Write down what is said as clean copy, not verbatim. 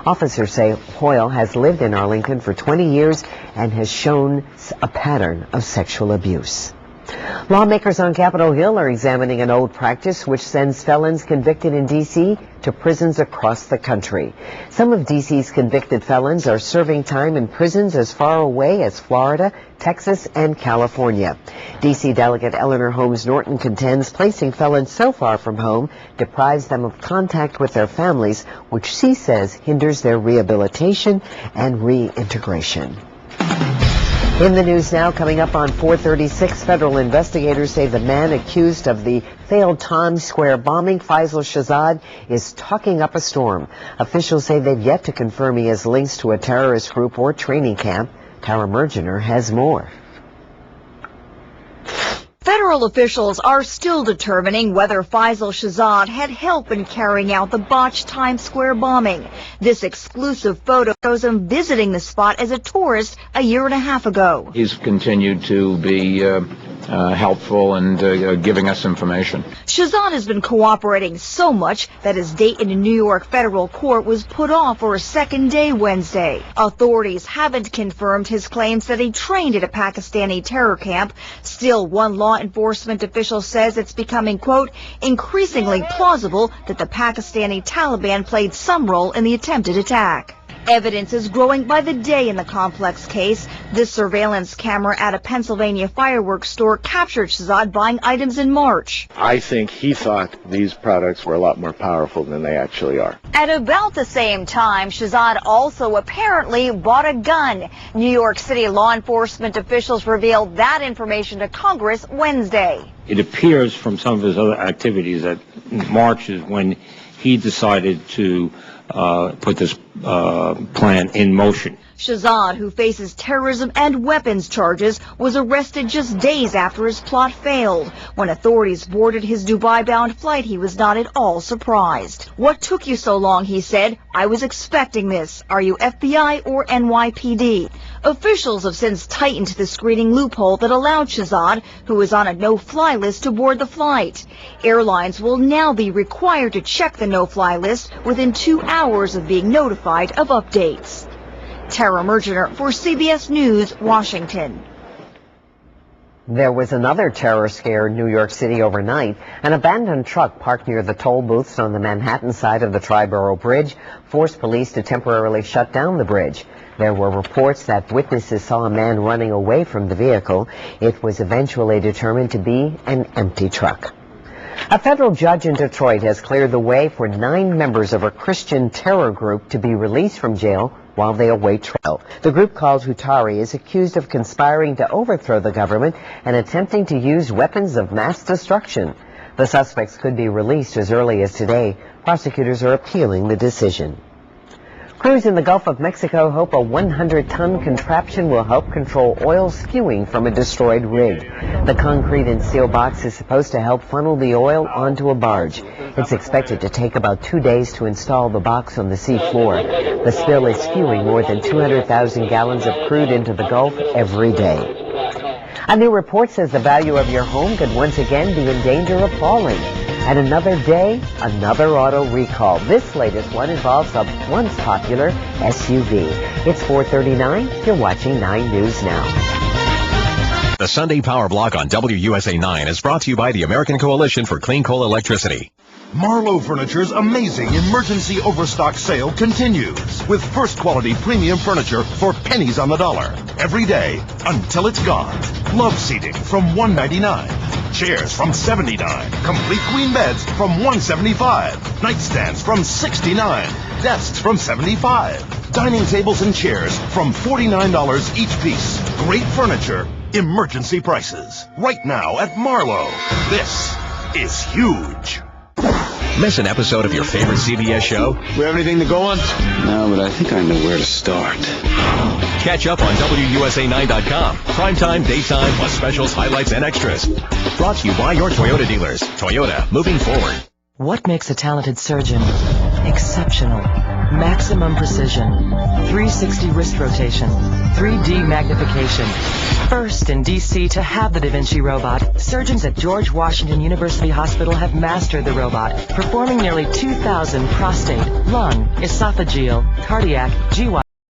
Officers say Hoyle has lived in Arlington for 20 years and has shown a pattern of sexual abuse. Lawmakers on Capitol Hill are examining an old practice which sends felons convicted in D.C. to prisons across the country. Some of D.C.'s convicted felons are serving time in prisons as far away as Florida, Texas, and California. D.C. Delegate Eleanor Holmes Norton contends placing felons so far from home deprives them of contact with their families, which she says hinders their rehabilitation and reintegration. In the news now, coming up on 4:36, federal investigators say the man accused of the failed Times Square bombing, Faisal Shahzad, is talking up a storm. Officials say they've yet to confirm he has links to a terrorist group or training camp. Tara Mergener has more. Federal officials are still determining whether Faisal Shahzad had help in carrying out the botched Times Square bombing. This exclusive photo shows him visiting the spot as a tourist a year and a half ago. He's continued to be helpful and giving us information. Shahzad has been cooperating so much that his date in a New York federal court was put off for a second day Wednesday. Authorities haven't confirmed his claims that he trained at a Pakistani terror camp. Still, one law enforcement official says it's becoming, quote, increasingly plausible that the Pakistani Taliban played some role in the attempted attack. Evidence is growing by the day in the complex case. This surveillance camera at a Pennsylvania fireworks store captured Shahzad buying items in March. I think he thought these products were a lot more powerful than they actually are. At about the same time, Shahzad also apparently bought a gun. New York City law enforcement officials revealed that information to Congress Wednesday. It appears from some of his other activities that March is when he decided to put this plan in motion. Shahzad, who faces terrorism and weapons charges, was arrested just days after his plot failed. When authorities boarded his Dubai-bound flight, he was not at all surprised. "What took you so long?" he said. "I was expecting this. Are you FBI or NYPD?" Officials have since tightened the screening loophole that allowed Shahzad, who was on a no-fly list, to board the flight. Airlines will now be required to check the no-fly list within 2 hours of being notified of updates. Tara Mergener for CBS News, Washington. There was another terror scare in New York City overnight. An abandoned truck parked near the toll booths on the Manhattan side of the Triborough Bridge forced police to temporarily shut down the bridge. There were reports that witnesses saw a man running away from the vehicle. It was eventually determined to be an empty truck. A federal judge in Detroit has cleared the way for 9 members of a Christian terror group to be released from jail while they await trial. The group, called Hutari, is accused of conspiring to overthrow the government and attempting to use weapons of mass destruction. The suspects could be released as early as today. Prosecutors are appealing the decision. Crews in the Gulf of Mexico hope a 100-ton contraption will help control oil skewing from a destroyed rig. The concrete and steel box is supposed to help funnel the oil onto a barge. It's expected to take about 2 days to install the box on the sea floor. The spill is skewing more than 200,000 gallons of crude into the Gulf every day. A new report says the value of your home could once again be in danger of falling. And another day, another auto recall. This latest one involves a once popular SUV. It's 4:39. You're watching 9 News Now. The Sunday Power Block on WUSA 9 is brought to you by the American Coalition for Clean Coal Electricity. Marlowe Furniture's amazing emergency overstock sale continues with first quality premium furniture for pennies on the dollar every day until it's gone. Love seating from $199. Chairs from $79. Complete queen beds from $175. Nightstands from $69. Desks from $75. Dining tables and chairs from $49 each piece. Great furniture, emergency prices. Right now at Marlowe. This is huge. Miss an episode of your favorite CBS show? We have anything to go on? No, but I think I know where to start. Catch up on WUSA9.com. Primetime, daytime, plus specials, highlights, and extras. Brought to you by your Toyota dealers. Toyota, moving forward. What makes a talented surgeon exceptional? maximum precision, 360 wrist rotation, 3D magnification. First in D.C. to have the Da Vinci robot, surgeons at George Washington University Hospital have mastered the robot, performing nearly 2,000 prostate, lung, esophageal, cardiac, GY